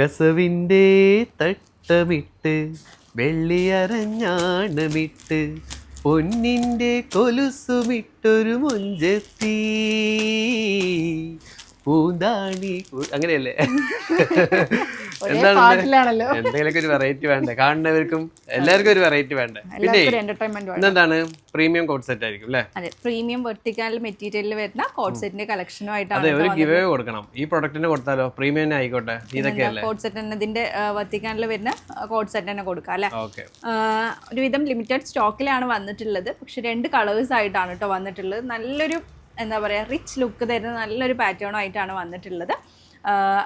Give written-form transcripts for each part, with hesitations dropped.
കസവിൻ്റെ തട്ടമിട്ട് വെള്ളിയരഞ്ഞാണമിട്ട് പൊന്നിൻ്റെ കൊലുസുമിട്ടൊരു മുഞ്ചത്തി പൂന്താണി അങ്ങനെയല്ലേ? പാട്ടിലാണല്ലോ. എന്തെങ്കിലുമൊക്കെ ഒരു വെറൈറ്റി വേണ്ടേ? കാണുന്നവർക്കും എല്ലാവർക്കും ഒരു വെറൈറ്റി വേണ്ടേ? പിന്നെ ഇന്നെന്താണ് പ്രീമിയം കോട്ട് സെറ്റ് ആയിരിക്കും അല്ലേ? അതെ, പ്രീമിയം വെർട്ടിക്കൽ മെറ്റീരിയലിൽ വരുന്ന കോട്ട് സെറ്റിന്റെ കളക്ഷനുമായിട്ടാണ്. അതെ, ഒരു ഗിവ് അവേ കൊടുക്കണം. ഈ പ്രൊഡക്റ്റിന് കൊടുത്താലോ? പ്രീമിയം തന്നെ ആയിക്കോട്ടെ. ഇതൊക്കെയല്ലേ കോട്ട് സെറ്റ് തന്നെ, ഇതിന്റെ വെർട്ടിക്കലിൽ വരുന്ന കോട്ട് സെറ്റ് തന്നെ കൊടുക്കാം അല്ലെ? ഓക്കെ. ഒരുവിധം ലിമിറ്റഡ് സ്റ്റോക്കിലാണ് വന്നിട്ടുള്ളത്. പക്ഷെ 2 കളേഴ്സ് ആയിട്ടാണ് കേട്ടോ വന്നിട്ടുള്ളത്. നല്ലൊരു എന്താ പറയുക, റിച്ച് ലുക്ക് തരുന്ന നല്ലൊരു പാറ്റേൺ ആയിട്ടാണ് വന്നിട്ടുള്ളത്.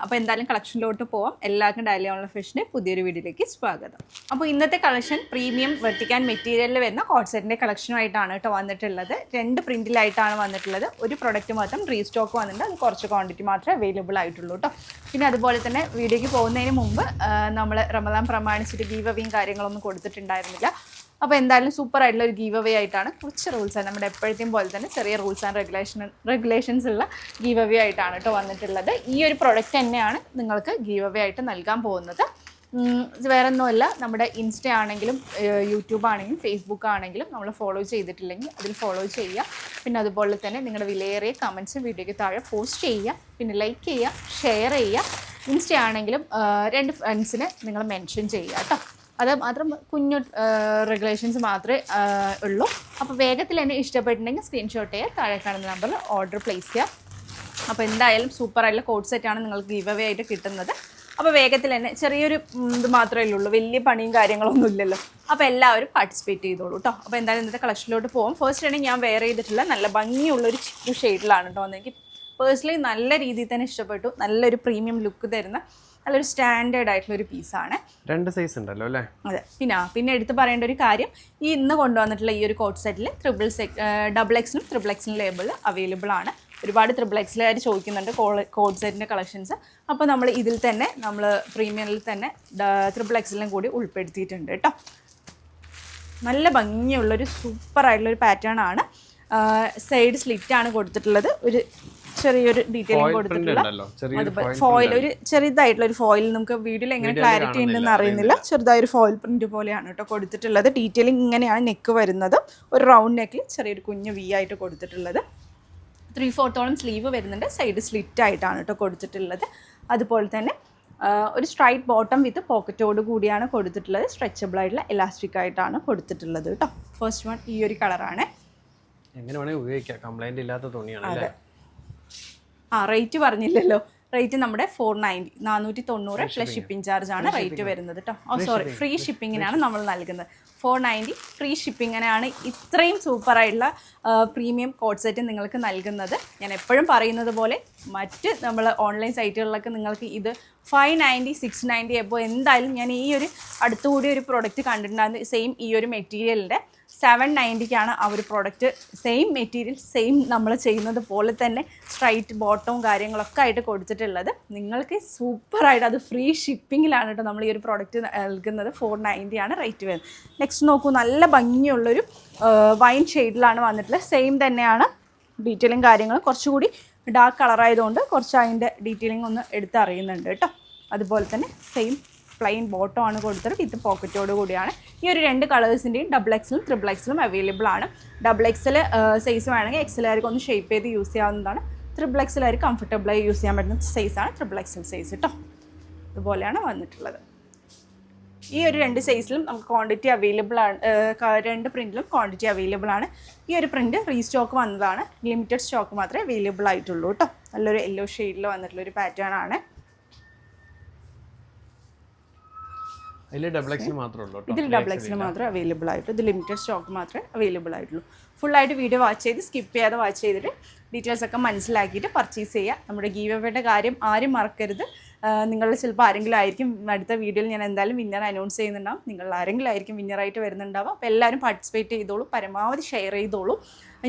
അപ്പോൾ എന്തായാലും കളക്ഷനിലോട്ട് പോവാം. എല്ലാവർക്കും ഡെയിലി ഓൺലൈൻ ഫാഷൻ്റെ പുതിയൊരു വീഡിയോയിലേക്ക് സ്വാഗതം. അപ്പോൾ ഇന്നത്തെ കളക്ഷൻ പ്രീമിയം വെർട്ടിക്കൽ മെറ്റീരിയലിൽ വരുന്ന കോട്ട് സെറ്റിൻ്റെ കളക്ഷനുമായിട്ടാണ് കേട്ടോ വന്നിട്ടുള്ളത്. 2 പ്രിൻറ്റിലായിട്ടാണ് വന്നിട്ടുള്ളത്. ഒരു പ്രൊഡക്റ്റ് മാത്രം റീസ്റ്റോക്ക് വന്നിട്ടുണ്ട്. അത് കുറച്ച് ക്വാണ്ടിറ്റി മാത്രമേ അവൈലബിൾ ആയിട്ടുള്ളൂ കേട്ടോ. പിന്നെ അതുപോലെ തന്നെ വീഡിയോയ്ക്ക് പോകുന്നതിന് മുമ്പ് നമ്മൾ റമദാൻ പ്രമാണിച്ചിട്ട് ഗീവ് അവേയും കാര്യങ്ങളൊന്നും കൊടുത്തിട്ടുണ്ടായിരുന്നില്ല. അപ്പോൾ എന്തായാലും സൂപ്പർ ആയിട്ടുള്ള ഒരു ഗീവ് അവേ ആയിട്ടാണ്. കുറച്ച് റൂൾസ് നമ്മുടെ എപ്പോഴത്തെയും പോലെ തന്നെ ചെറിയ റൂൾസ് ആൻഡ് റെഗുലേഷൻസ് ഉള്ള ഗീവ് അവേ ആയിട്ടാണ് കേട്ടോ വന്നിട്ടുള്ളത്. ഈ ഒരു പ്രൊഡക്റ്റ് തന്നെയാണ് നിങ്ങൾക്ക് ഗീവ് അവേ ആയിട്ട് നൽകാൻ പോകുന്നത്. വേറെ ഒന്നുമല്ല, നമ്മുടെ ഇൻസ്റ്റ ആണെങ്കിലും യൂട്യൂബ് ആണെങ്കിലും ഫേസ്ബുക്ക് ആണെങ്കിലും നമ്മൾ ഫോളോ ചെയ്തിട്ടില്ലെങ്കിൽ അതിൽ ഫോളോ ചെയ്യുക. പിന്നെ അതുപോലെ തന്നെ നിങ്ങളുടെ വിലയേറിയ കമൻറ്റ്സ് വീഡിയോയ്ക്ക് താഴെ പോസ്റ്റ് ചെയ്യുക. പിന്നെ ലൈക്ക് ചെയ്യുക, ഷെയർ ചെയ്യുക. ഇൻസ്റ്റ ആണെങ്കിലും 2 ഫ്രണ്ട്സിനെ നിങ്ങൾ മെൻഷൻ ചെയ്യുക കേട്ടോ. അത് മാത്രം കുഞ്ഞു റെഗുലേഷൻസ് മാത്രമേ ഉള്ളൂ. അപ്പോൾ വേഗത്തിൽ എന്നെ ഇഷ്ടപ്പെട്ടിട്ടുണ്ടെങ്കിൽ സ്ക്രീൻഷോട്ട് ചെയ്യുക, താഴെ കാണുന്ന നമ്പറിൽ ഓർഡർ പ്ലേസ് ചെയ്യുക. അപ്പോൾ എന്തായാലും സൂപ്പറായിട്ടുള്ള കോട്ട് സെറ്റാണ് നിങ്ങൾക്ക് ഗീവ് അവേ ആയിട്ട് കിട്ടുന്നത്. അപ്പോൾ വേഗത്തിൽ തന്നെ ചെറിയൊരു ഇത് മാത്രമേ ഉള്ളൂ, വലിയ പണിയും കാര്യങ്ങളൊന്നും ഇല്ലല്ലോ. അപ്പോൾ എല്ലാവരും പാർട്ടിസിപ്പേറ്റ് ചെയ്തോളൂ കേട്ടോ. അപ്പോൾ എന്തായാലും ഇന്നത്തെ കളക്ഷനിലോട്ട് പോകും. ഫസ്റ്റ് ആണെങ്കിൽ ഞാൻ വെയർ ചെയ്തിട്ടുള്ള നല്ല ഭംഗിയുള്ളൊരു ചിക്കു ഷെയ്ഡിലാണ് കേട്ടോ. എനിക്ക് പേഴ്സണലി നല്ല രീതിയിൽ തന്നെ ഇഷ്ടപ്പെട്ടു. നല്ലൊരു പ്രീമിയം ലുക്ക് തരുന്ന നല്ലൊരു സ്റ്റാൻഡേർഡ് ആയിട്ടുള്ള ഒരു പീസാണ്. 2 സൈസ് ഉണ്ടല്ലോ അല്ലേ? അതെ. പിന്നെ എടുത്ത് പറയേണ്ട ഒരു കാര്യം, ഈ ഇന്ന് കൊണ്ടുവന്നിട്ടുള്ള ഈ ഒരു കോട്ട് സെറ്റിൽ ഡബിൾ എക്സിലും ട്രിപ്പിൾ എക്സിലും ലേബിൾ അവൈലബിൾ ആണ്. ഒരുപാട് ട്രിപ്പിൾ എക്സിലായിട്ട് ചോദിക്കുന്നുണ്ട് കോട്ട് സെറ്റിൻ്റെ കളക്ഷൻസ്. അപ്പോൾ നമ്മൾ ഇതിൽ തന്നെ നമ്മൾ പ്രീമിയറിൽ തന്നെ ട്രിപ്പിൾ എക്സിലും കൂടി ഉൾപ്പെടുത്തിയിട്ടുണ്ട് കേട്ടോ. നല്ല ഭംഗിയുള്ളൊരു സൂപ്പറായിട്ടുള്ളൊരു പാറ്റേൺ ആണ്. സൈഡ് സ്ലിറ്റാണ് കൊടുത്തിട്ടുള്ളത്. ഒരു ചെറിയൊരു ഡീറ്റെയിലിംഗ് കൊടുത്തിട്ടുള്ള ഫോയിൽ, ഒരു ചെറുതായിട്ടുള്ള ഒരു ഫോയിൽ. നമുക്ക് വീഡിയോയിൽ എങ്ങനെ ക്ലാരിറ്റി ഉണ്ടെന്ന് അറിയുന്നില്ല. ചെറുതായൊരു ഫോയിൽ പ്രിന്റ് പോലെയാണ് കേട്ടോ കൊടുത്തിട്ടുള്ളത്. ഡീറ്റെയിലിംഗ് ഇങ്ങനെയാണ് നെക്ക് വരുന്നത്. ഒരു റൗണ്ട് നെക്കിൽ ചെറിയൊരു കുഞ്ഞ് വി ആയിട്ട് കൊടുത്തിട്ടുള്ളത്. 3/4 സ്ലീവ് വരുന്നുണ്ട്. സൈഡ് സ്ലിറ്റ് ആയിട്ടാണ് കേട്ടോ കൊടുത്തിട്ടുള്ളത്. അതുപോലെ തന്നെ ഒരു സ്ട്രൈറ്റ് ബോട്ടം വിത്ത് പോക്കറ്റോട് കൂടിയാണ് കൊടുത്തിട്ടുള്ളത്. സ്ട്രെച്ചബിൾ ആയിട്ടുള്ള എലാസ്റ്റിക് ആയിട്ടാണ് കൊടുത്തിട്ടുള്ളത് കേട്ടോ. ഫസ്റ്റ് വൺ ഈ ഒരു കളറാണ്. എങ്ങനെ വേണമെങ്കിൽ ഉപയോഗിക്കാം, കംപ്ലൈന്റ് ഇല്ലാത്ത തുണിയാണ്. റേറ്റ് പറഞ്ഞില്ലല്ലോ. റേറ്റ് നമ്മുടെ 490 പ്ലസ് ഷിപ്പിംഗ് ചാർജ് ആണ് റേറ്റ് വരുന്നത് കേട്ടോ. സോറി, ഫ്രീ ഷിപ്പിങ്ങിനാണ് നമ്മൾ നൽകുന്നത്. 490 ഫ്രീ ഷിപ്പിങ്ങിനാണ് ഇത്രയും സൂപ്പറായിട്ടുള്ള പ്രീമിയം കോട്ട് സെറ്റ് നിങ്ങൾക്ക് നൽകുന്നത്. ഞാൻ എപ്പോഴും പറയുന്നത് പോലെ മറ്റ് നമ്മൾ ഓൺലൈൻ സൈറ്റുകളിലൊക്കെ നിങ്ങൾക്ക് ഇത് 590 690 എപ്പോൾ എന്തായാലും ഞാൻ ഈ ഒരു അടുത്തുകൂടി ഒരു പ്രൊഡക്റ്റ് കണ്ടിട്ടുണ്ടായിരുന്നു. സെയിം ഈ ഒരു മെറ്റീരിയലിൻ്റെ 790 ആ ഒരു പ്രോഡക്റ്റ്. സെയിം മെറ്റീരിയൽ സെയിം നമ്മൾ ചെയ്യുന്നത് പോലെ തന്നെ സ്ട്രൈറ്റ് ബോട്ടവും കാര്യങ്ങളൊക്കെ ആയിട്ട് കൊടുത്തിട്ടുള്ളത്. നിങ്ങൾക്ക് സൂപ്പറായിട്ട് അത് ഫ്രീ ഷിപ്പിങ്ങിലാണ് കേട്ടോ നമ്മൾ ഈ ഒരു പ്രോഡക്റ്റ് നൽകുന്നത്. 490 ആണ് റേറ്റ് വരുന്നത്. നെക്സ്റ്റ് നോക്കൂ, നല്ല ഭംഗിയുള്ളൊരു വൈൻ ഷെയ്ഡിലാണ് വന്നിട്ടുള്ളത്. സെയിം തന്നെയാണ് ഡീറ്റെയിലും കാര്യങ്ങളും. കുറച്ചുകൂടി ഡാർക്ക് കളറായതുകൊണ്ട് കുറച്ച് അതിൻ്റെ ഡീറ്റെയിലിംഗ് ഒന്ന് എടുത്തറിയുന്നുണ്ട് കേട്ടോ. അതുപോലെ തന്നെ സെയിം പ്ലെയിൻ ബോട്ടം ആണ് കൊടുത്തത് വിത്ത് പോക്കറ്റോട് കൂടിയാണ്. ഈ ഒരു 2 കളേഴ്സിൻ്റെയും ഡബിൾ എക്സിലും ട്രിപ്പിൾ എക്സിലും അവൈലബിൾ ആണ്. ഡബിൾ എക്സൽ സൈസ് വേണമെങ്കിൽ എക്സലായിരിക്കും ഒന്ന് ഷേപ്പ് ചെയ്ത് യൂസ് ചെയ്യാവുന്നതാണ്. ട്രിപ്പിൾ എക്സലായിരിക്കും കംഫർട്ടബിളായി യൂസ് ചെയ്യാൻ പറ്റുന്ന സൈസാണ് ട്രിപ്പിൾ എക്സൽ സൈസ് കേട്ടോ. ഇതുപോലെയാണ് വന്നിട്ടുള്ളത്. ഈ ഒരു 2 സൈസിലും നമുക്ക് ക്വാണ്ടിറ്റി അവൈലബിൾ ആണ്. 2 പ്രിൻറ്റിലും ക്വാണ്ടിറ്റി അവൈലബിൾ ആണ്. ഈ ഒരു പ്രിൻറ്റ് റീസ്റ്റോക്ക് വന്നതാണ്. ലിമിറ്റഡ് സ്റ്റോക്ക് മാത്രമേ അവൈലബിൾ ആയിട്ടുള്ളൂ കേട്ടോ. നല്ലൊരു യെല്ലോ ഷെയ്ഡിൽ വന്നിട്ടുള്ളൊരു പാറ്റേൺ ആണ്. ഇതിൽ ഡബിൾ എക്സിൽ മാത്രമേ അവൈലബിൾ ആയിട്ടുള്ളൂ. ഇത് ലിമിറ്റഡ് സ്റ്റോക്ക് മാത്രമേ അവൈലബിൾ ആയിട്ടുള്ളൂ. ഫുള്ളായിട്ട് വീഡിയോ വാച്ച് ചെയ്ത് സ്കിപ്പ് ചെയ്യാതെ വാച്ച് ചെയ്തിട്ട് ഡീറ്റെയിൽസ് ഒക്കെ മനസ്സിലാക്കിയിട്ട് പർച്ചേസ് ചെയ്യുക. നമ്മുടെ ഗീവ് അവേയുടെ കാര്യം ആരും മറക്കരുത്. നിങ്ങളിൽ ചിലപ്പോൾ ആരെങ്കിലും ആയിരിക്കും അടുത്ത വീഡിയോയിൽ ഞാൻ എന്തായാലും വിന്നർ അനൗൺസ് ചെയ്യുന്നുണ്ടാവും. നിങ്ങൾ ആരെങ്കിലും ആയിരിക്കും വിന്നറായിട്ട് വരുന്നുണ്ടാവും. അപ്പോൾ എല്ലാവരും പാർട്ടിസിപ്പേറ്റ് ചെയ്തോളൂ, പരമാവധി ഷെയർ ചെയ്തോളൂ.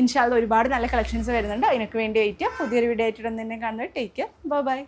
ഇൻഷാ അല്ലാഹ് ഒരുപാട് നല്ല കളക്ഷൻസ് വരുന്നുണ്ട്. അതിനൊക്കെ വേണ്ടി വെയിറ്റ് ചെയ്യുക. പുതിയൊരു വീഡിയോ ആയിട്ട് തന്നെ കാണുന്നത്. Take care, by.